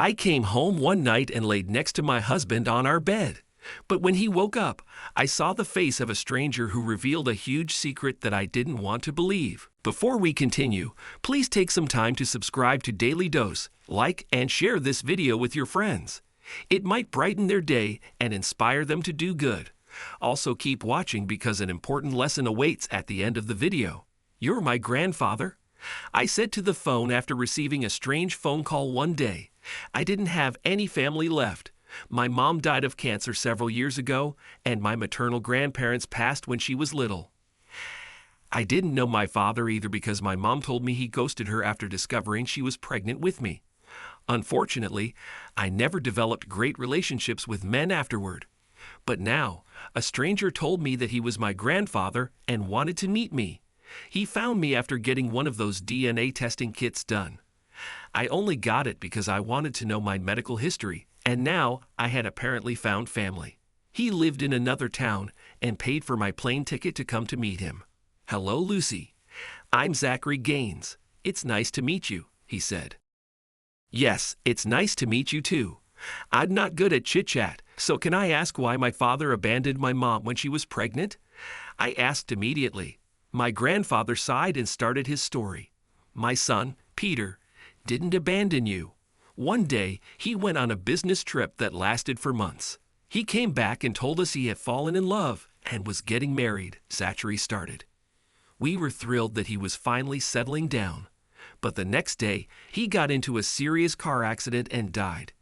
I came home one night and laid next to my husband on our bed. But when he woke up, I saw the face of a stranger who revealed a huge secret that I didn't want to believe. Before we continue, please take some time to subscribe to Dailydose, like and share this video with your friends. It might brighten their day and inspire them to do good. Also keep watching because an important lesson awaits at the end of the video. "You're my grandfather," I said to the phone after receiving a strange phone call one day. I didn't have any family left. My mom died of cancer several years ago, and my maternal grandparents passed when she was little. I didn't know my father either because my mom told me he ghosted her after discovering she was pregnant with me. Unfortunately, I never developed great relationships with men afterward. But now, a stranger told me that he was my grandfather and wanted to meet me. He found me after getting one of those DNA testing kits done. I only got it because I wanted to know my medical history, and now I had apparently found family. He lived in another town and paid for my plane ticket to come to meet him. "Hello, Lucy. I'm Zachary Gaines. It's nice to meet you," he said. "Yes, it's nice to meet you too. I'm not good at chit-chat, so can I ask why my father abandoned my mom when she was pregnant?" I asked immediately. My grandfather sighed and started his story. "My son, Peter, didn't abandon you. One day, he went on a business trip that lasted for months. He came back and told us he had fallen in love and was getting married," Zachary started. "We were thrilled that he was finally settling down. But the next day, he got into a serious car accident and died.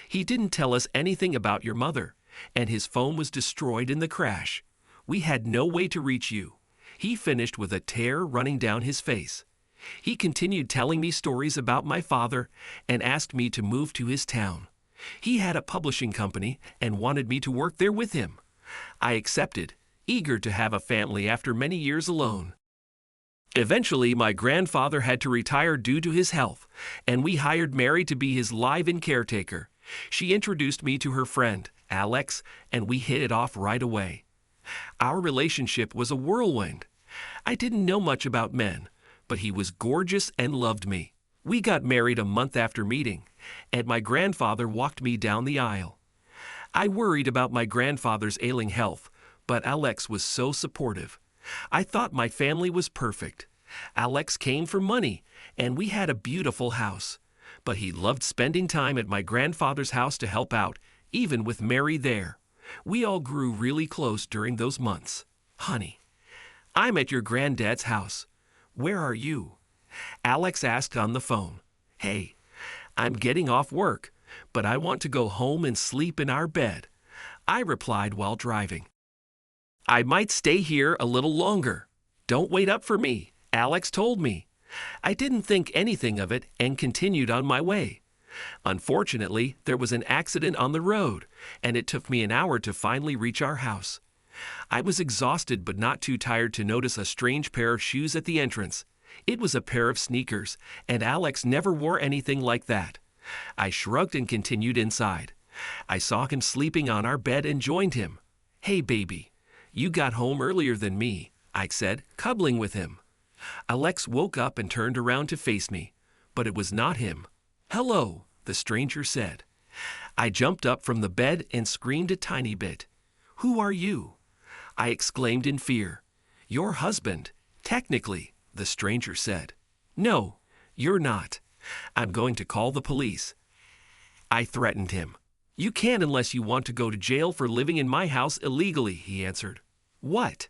He didn't tell us anything about your mother, and his phone was destroyed in the crash. We had no way to reach you." He finished with a tear running down his face. He continued telling me stories about my father and asked me to move to his town. He had a publishing company and wanted me to work there with him. I accepted, eager to have a family after many years alone. Eventually, my grandfather had to retire due to his health, and we hired Mary to be his live-in caretaker. She introduced me to her friend, Alex, and we hit it off right away. Our relationship was a whirlwind. I didn't know much about men, but he was gorgeous and loved me. We got married a month after meeting, and my grandfather walked me down the aisle. I worried about my grandfather's ailing health, but Alex was so supportive. I thought my family was perfect. Alex came for money, and we had a beautiful house. But he loved spending time at my grandfather's house to help out, even with Mary there. We all grew really close during those months. "Honey, I'm at your granddad's house. Where are you?" Alex asked on the phone. "Hey, I'm getting off work, but I want to go home and sleep in our bed," I replied while driving. "I might stay here a little longer. Don't wait up for me," Alex told me. I didn't think anything of it and continued on my way. Unfortunately, there was an accident on the road, and it took me an hour to finally reach our house. I was exhausted but not too tired to notice a strange pair of shoes at the entrance. It was a pair of sneakers, and Alex never wore anything like that. I shrugged and continued inside. I saw him sleeping on our bed and joined him. "Hey, baby, you got home earlier than me," I said, cuddling with him. Alex woke up and turned around to face me, but it was not him. "Hello," the stranger said. I jumped up from the bed and screamed a tiny bit. "Who are you?" I exclaimed in fear. "Your husband, technically," the stranger said. "No, you're not. I'm going to call the police." I threatened him. "You can't unless you want to go to jail for living in my house illegally," he answered. "What?"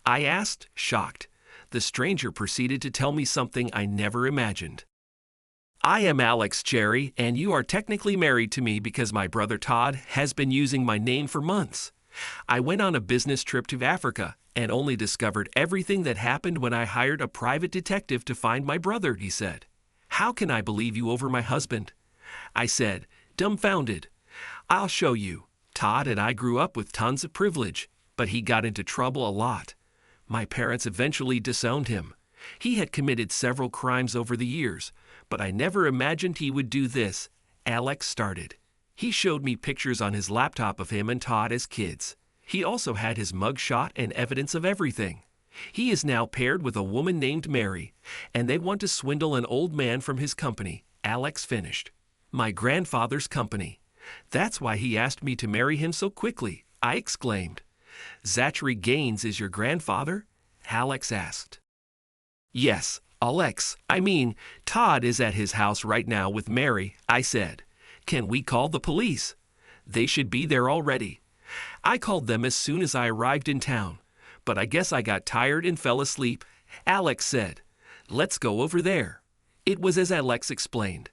I asked, shocked. The stranger proceeded to tell me something I never imagined. "I am Alex Cherry, and you are technically married to me because my brother Todd has been using my name for months. I went on a business trip to Africa and only discovered everything that happened when I hired a private detective to find my brother," he said. "How can I believe you over my husband?" I said, dumbfounded. "I'll show you. Todd and I grew up with tons of privilege, but he got into trouble a lot. My parents eventually disowned him. He had committed several crimes over the years, but I never imagined he would do this," Alex started. He showed me pictures on his laptop of him and Todd as kids. He also had his mugshot and evidence of everything. He is now paired with a woman named Mary, and they want to swindle an old man from his company, Alex finished. My grandfather's company. That's why he asked me to marry him so quickly, I exclaimed. Zachary Gaines is your grandfather? Alex asked. Yes, Todd is at his house right now with Mary, I said. Can we call the police? They should be there already. I called them as soon as I arrived in town, but I guess I got tired and fell asleep. Alex said, let's go over there. It was as Alex explained.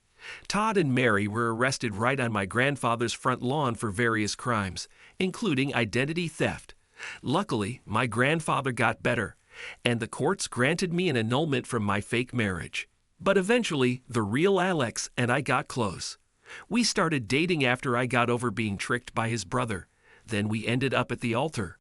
Todd and Mary were arrested right on my grandfather's front lawn for various crimes, including identity theft. Luckily, my grandfather got better, and the courts granted me an annulment from my fake marriage. But eventually, the real Alex and I got close. We started dating after I got over being tricked by his brother. Then we ended up at the altar.